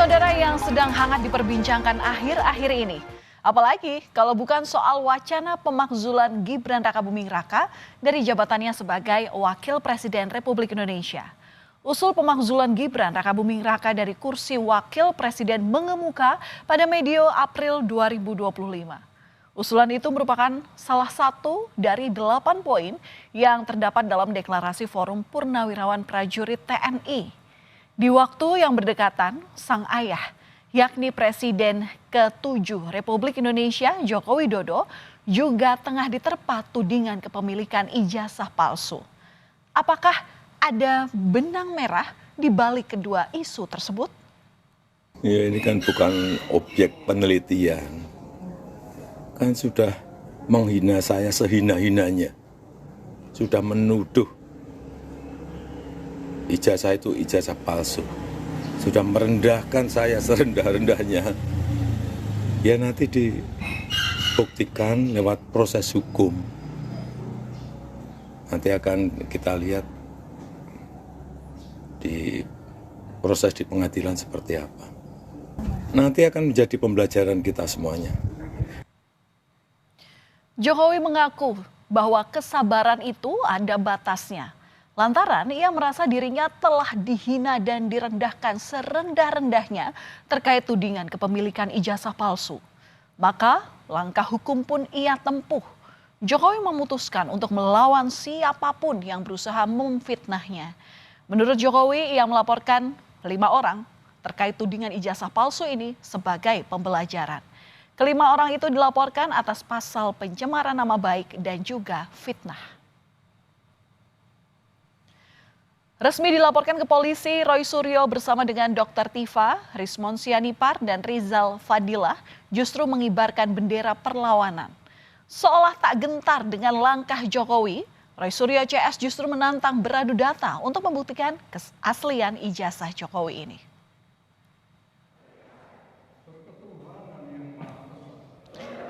Saudara yang sedang hangat diperbincangkan akhir-akhir ini. Apalagi kalau bukan soal wacana pemakzulan Gibran Rakabuming Raka dari jabatannya sebagai Wakil Presiden Republik Indonesia. Usul pemakzulan Gibran Rakabuming Raka dari kursi Wakil Presiden mengemuka pada medio April 2025. Usulan itu merupakan salah satu dari 8 poin yang terdapat dalam deklarasi Forum Purnawirawan Prajurit TNI. Di waktu yang berdekatan, sang ayah, yakni Presiden ke-7 Republik Indonesia Joko Widodo, juga tengah diterpa tudingan kepemilikan ijazah palsu. Apakah ada benang merah di balik kedua isu tersebut? Ya, ini kan bukan objek penelitian. Kan sudah menghina saya sehina-hinanya. Sudah menuduh ijazah itu ijazah palsu. Sudah merendahkan saya serendah-rendahnya. Ya nanti dibuktikan lewat proses hukum. Nanti akan kita lihat di proses di pengadilan seperti apa. Nanti akan menjadi pembelajaran kita semuanya. Jokowi mengaku bahwa kesabaran itu ada batasnya. Lantaran ia merasa dirinya telah dihina dan direndahkan serendah-rendahnya terkait tudingan kepemilikan ijazah palsu. Maka langkah hukum pun ia tempuh. Jokowi memutuskan untuk melawan siapapun yang berusaha memfitnahnya. Menurut Jokowi, ia melaporkan 5 orang terkait tudingan ijazah palsu ini sebagai pembelajaran. Kelima orang itu dilaporkan atas pasal pencemaran nama baik dan juga fitnah. Resmi dilaporkan ke polisi, Roy Suryo bersama dengan Dr. Tifa, Rismon Sianipar, dan Rizal Fadilah justru mengibarkan bendera perlawanan. Seolah tak gentar dengan langkah Jokowi, Roy Suryo CS justru menantang beradu data untuk membuktikan keaslian ijazah Jokowi ini.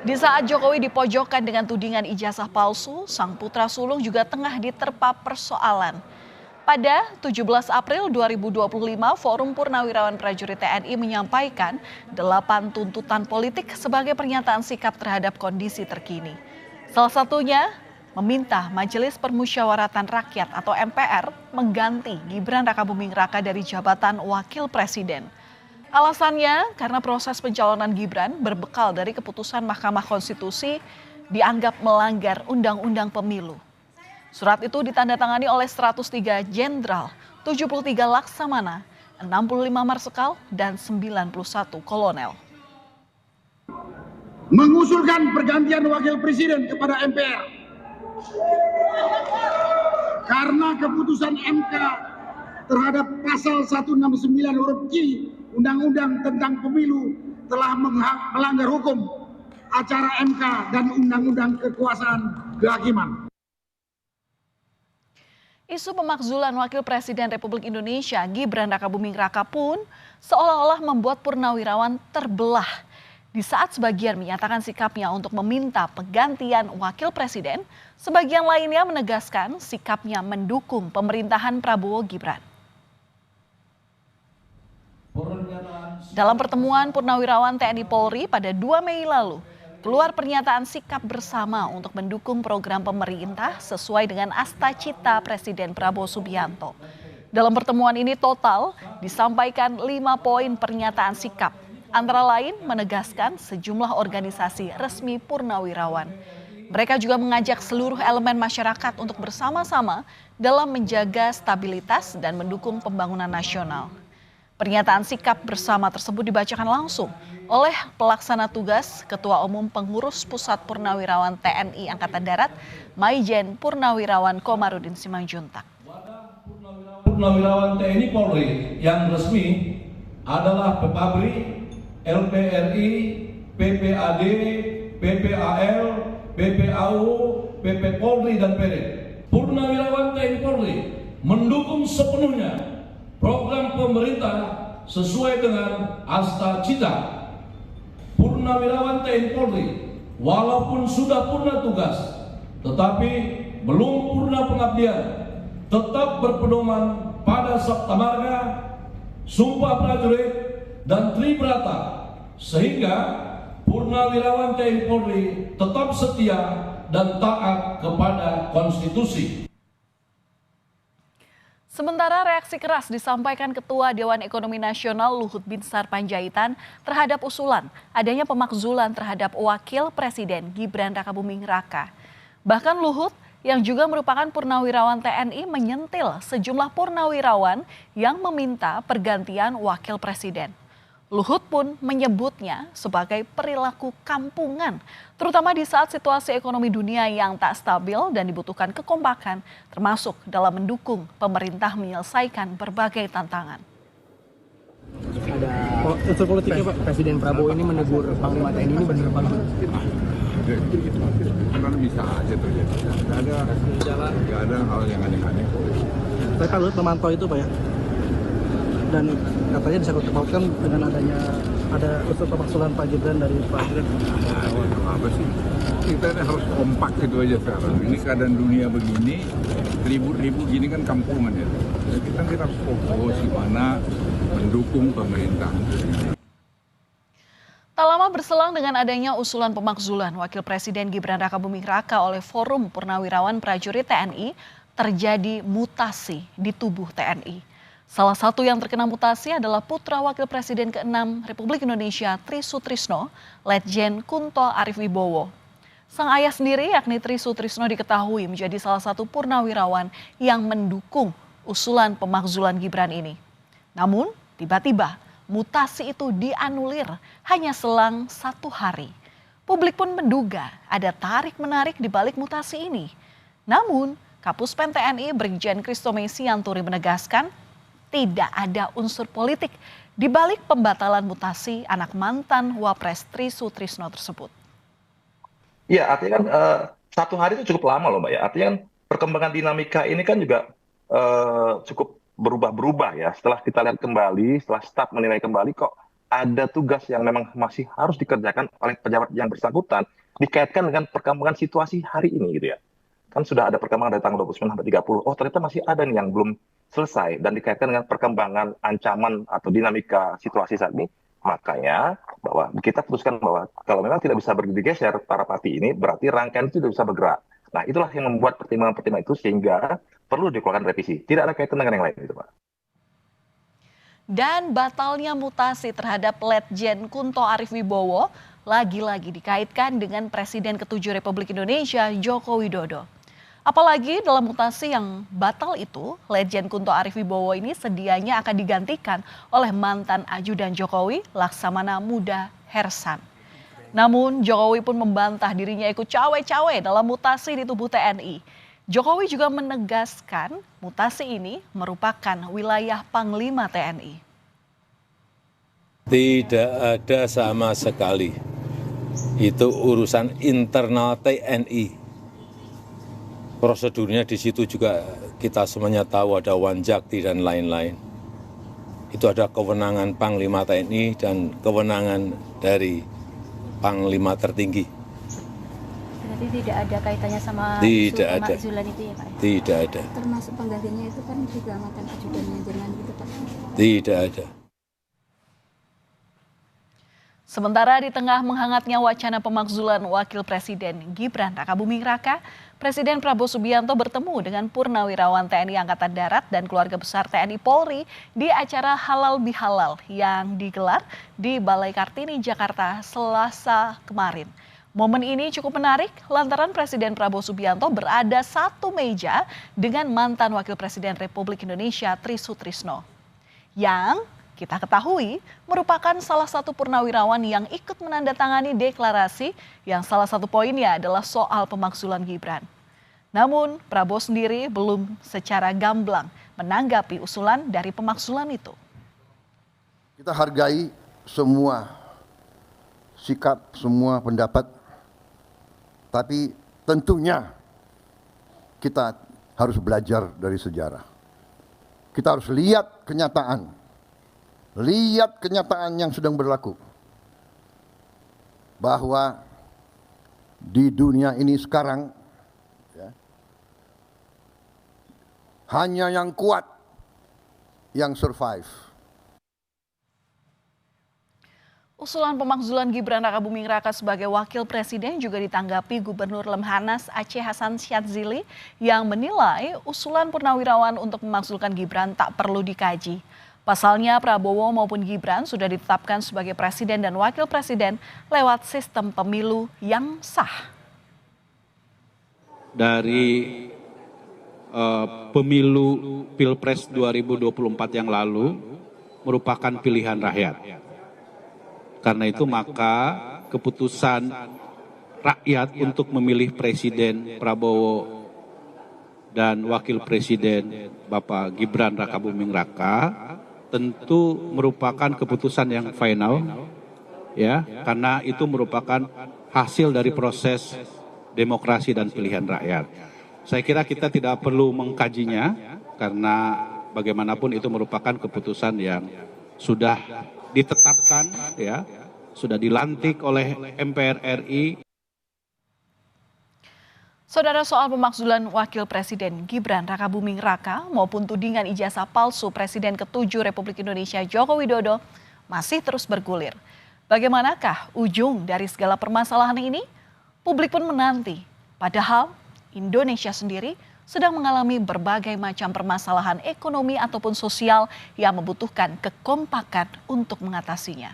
Di saat Jokowi dipojokkan dengan tudingan ijazah palsu, sang putra sulung juga tengah diterpa persoalan. Pada 17 April 2025, Forum Purnawirawan Prajurit TNI menyampaikan 8 tuntutan politik sebagai pernyataan sikap terhadap kondisi terkini. Salah satunya meminta Majelis Permusyawaratan Rakyat atau MPR mengganti Gibran Rakabuming Raka dari jabatan Wakil Presiden. Alasannya karena proses pencalonan Gibran berbekal dari keputusan Mahkamah Konstitusi dianggap melanggar Undang-Undang Pemilu. Surat itu ditandatangani oleh 103 jenderal, 73 laksamana, 65 marsekal, dan 91 kolonel. Mengusulkan pergantian wakil presiden kepada MPR. Karena keputusan MK terhadap pasal 169 huruf Q Undang-Undang tentang Pemilu telah melanggar hukum acara MK dan Undang-Undang Kekuasaan Kehakiman. Isu pemakzulan Wakil Presiden Republik Indonesia Gibran Rakabuming Raka pun seolah-olah membuat Purnawirawan terbelah. Di saat sebagian menyatakan sikapnya untuk meminta penggantian Wakil Presiden, sebagian lainnya menegaskan sikapnya mendukung pemerintahan Prabowo Gibran. Dalam pertemuan Purnawirawan TNI Polri pada 2 Mei lalu, keluar pernyataan sikap bersama untuk mendukung program pemerintah sesuai dengan Asta-cita Presiden Prabowo Subianto. Dalam pertemuan ini total disampaikan 5 poin pernyataan sikap, antara lain menegaskan sejumlah organisasi resmi Purnawirawan. Mereka juga mengajak seluruh elemen masyarakat untuk bersama-sama dalam menjaga stabilitas dan mendukung pembangunan nasional. Pernyataan sikap bersama tersebut dibacakan langsung oleh pelaksana tugas Ketua Umum Pengurus Pusat Purnawirawan TNI Angkatan Darat, Maijen Purnawirawan Komarudin Simanjuntak. Purnawirawan TNI Polri yang resmi adalah PPABRI, LPRI, PPAD, PPAL, PPAU, PP Polri, dan PD. Purnawirawan TNI Polri mendukung sepenuhnya program pemerintah sesuai dengan Asta-cita. Purnawirawan TNI Polri walaupun sudah purna tugas tetapi belum purna pengabdian, tetap berpedoman pada Sabta Marga, Sumpah Prajurit, dan Tribrata, sehingga Purnawirawan TNI Polri tetap setia dan taat kepada konstitusi. Sementara reaksi keras disampaikan Ketua Dewan Ekonomi Nasional Luhut Binsar Panjaitan terhadap usulan adanya pemakzulan terhadap Wakil Presiden Gibran Rakabuming Raka. Bahkan Luhut yang juga merupakan purnawirawan TNI menyentil sejumlah purnawirawan yang meminta pergantian Wakil Presiden. Luhut pun menyebutnya sebagai perilaku kampungan, terutama di saat situasi ekonomi dunia yang tak stabil dan dibutuhkan kekompakan, termasuk dalam mendukung pemerintah menyelesaikan berbagai tantangan. Ada unsur politiknya Pak, Presiden Prabowo ini menegur Panglima TNI ini benar Pak? Kan bisa aja terjadi. Nggak ada hal yang aneh-aneh. Saya Pak Luhut memantau itu Pak ya. Dan katanya disangkut pautkan dengan ada unsur pemakzulan Pak Gibran dari Pak Gibran. Apa sih? Kita harus kompak gitu aja sekarang. Ini keadaan dunia begini, ribut-ribut gini kan kampungan ya. Jadi kita harus fokus gimana mendukung pemerintah. Tak lama berselang dengan adanya usulan pemakzulan Wakil Presiden Gibran Rakabuming Raka oleh Forum Purnawirawan Prajurit TNI, terjadi mutasi di tubuh TNI. Salah satu yang terkena mutasi adalah putra Wakil Presiden ke-6 Republik Indonesia Tri Sutrisno, Letjen Kunto Arif Wibowo. Sang ayah sendiri yakni Tri Sutrisno diketahui menjadi salah satu purnawirawan yang mendukung usulan pemakzulan Gibran ini. Namun tiba-tiba mutasi itu dianulir hanya selang 1 hari. Publik pun menduga ada tarik-menarik di balik mutasi ini. Namun Kapuspen TNI Brigjen Christomesi Yanturi menegaskan tidak ada unsur politik di balik pembatalan mutasi anak mantan Wapres Tri Sutrisno tersebut. Iya, artinya kan 1 hari itu cukup lama loh Mbak ya. Artinya kan perkembangan dinamika ini kan juga cukup berubah-berubah ya. Setelah kita lihat kembali, setelah staf menilai kembali kok ada tugas yang memang masih harus dikerjakan oleh pejabat yang bersangkutan dikaitkan dengan perkembangan situasi hari ini gitu ya. Kan sudah ada perkembangan dari tanggal 29 sampai 30. Oh ternyata masih ada nih yang belum selesai dan dikaitkan dengan perkembangan ancaman atau dinamika situasi saat ini. Makanya bahwa kita putuskan bahwa kalau memang tidak bisa bergeser para parti ini berarti rangkaian itu tidak bisa bergerak. Nah itulah yang membuat pertimbangan-pertimbangan itu sehingga perlu dikeluarkan revisi. Tidak ada kaitan dengan yang lain itu Pak. Dan batalnya mutasi terhadap Letjen Kunto Arif Wibowo lagi-lagi dikaitkan dengan Presiden ke-7 Republik Indonesia Joko Widodo. Apalagi dalam mutasi yang batal itu, Letjen Kunto Arif Wibowo ini sedianya akan digantikan oleh mantan ajudan Jokowi, Laksamana Muda Hersan. Namun Jokowi pun membantah dirinya ikut cawe-cawe dalam mutasi di tubuh TNI. Jokowi juga menegaskan mutasi ini merupakan wilayah Panglima TNI. Tidak ada sama sekali. Itu urusan internal TNI. Prosedurnya di situ juga kita semuanya tahu ada wanjakti dan lain-lain. Itu ada kewenangan Panglima TNI dan kewenangan dari Panglima tertinggi. Berarti tidak ada kaitannya sama pemakzulan itu ya Pak? Tidak ada. Termasuk penggantinya itu kan juga mantan ajudannya, jangan gitu Pak? Tidak ada. Sementara di tengah menghangatnya wacana pemakzulan Wakil Presiden Gibran Rakabuming Raka, Presiden Prabowo Subianto bertemu dengan Purnawirawan TNI Angkatan Darat dan keluarga besar TNI Polri di acara Halal Bihalal yang digelar di Balai Kartini, Jakarta, Selasa kemarin. Momen ini cukup menarik lantaran Presiden Prabowo Subianto berada satu meja dengan mantan Wakil Presiden Republik Indonesia Tri Sutrisno. Yang kita ketahui merupakan salah satu purnawirawan yang ikut menandatangani deklarasi yang salah satu poinnya adalah soal pemakzulan Gibran. Namun Prabowo sendiri belum secara gamblang menanggapi usulan dari pemakzulan itu. Kita hargai semua sikap, semua pendapat, tapi tentunya kita harus belajar dari sejarah. Kita harus lihat kenyataan. Lihat kenyataan yang sedang berlaku. Bahwa di dunia ini sekarang ya, hanya yang kuat yang survive. Usulan pemakzulan Gibran Rakabuming Raka sebagai wakil presiden juga ditanggapi Gubernur Lemhanas Aceh Hasan Syadzili yang menilai usulan Purnawirawan untuk memakzulkan Gibran tak perlu dikaji. Pasalnya Prabowo maupun Gibran sudah ditetapkan sebagai presiden dan wakil presiden lewat sistem pemilu yang sah. Dari pemilu Pilpres 2024 yang lalu merupakan pilihan rakyat. Karena itu maka keputusan rakyat untuk memilih Presiden Prabowo dan Wakil Presiden Bapak Gibran Rakabuming Raka tentu merupakan keputusan yang final, ya, karena itu merupakan hasil dari proses demokrasi dan pilihan rakyat. Saya kira kita tidak perlu mengkajinya karena bagaimanapun itu merupakan keputusan yang sudah ditetapkan, ya, sudah dilantik oleh MPR RI. Saudara, soal pemakzulan Wakil Presiden Gibran Rakabuming Raka maupun tudingan ijazah palsu Presiden ke-7 Republik Indonesia Joko Widodo masih terus bergulir. Bagaimanakah ujung dari segala permasalahan ini? Publik pun menanti. Padahal Indonesia sendiri sedang mengalami berbagai macam permasalahan ekonomi ataupun sosial yang membutuhkan kekompakan untuk mengatasinya.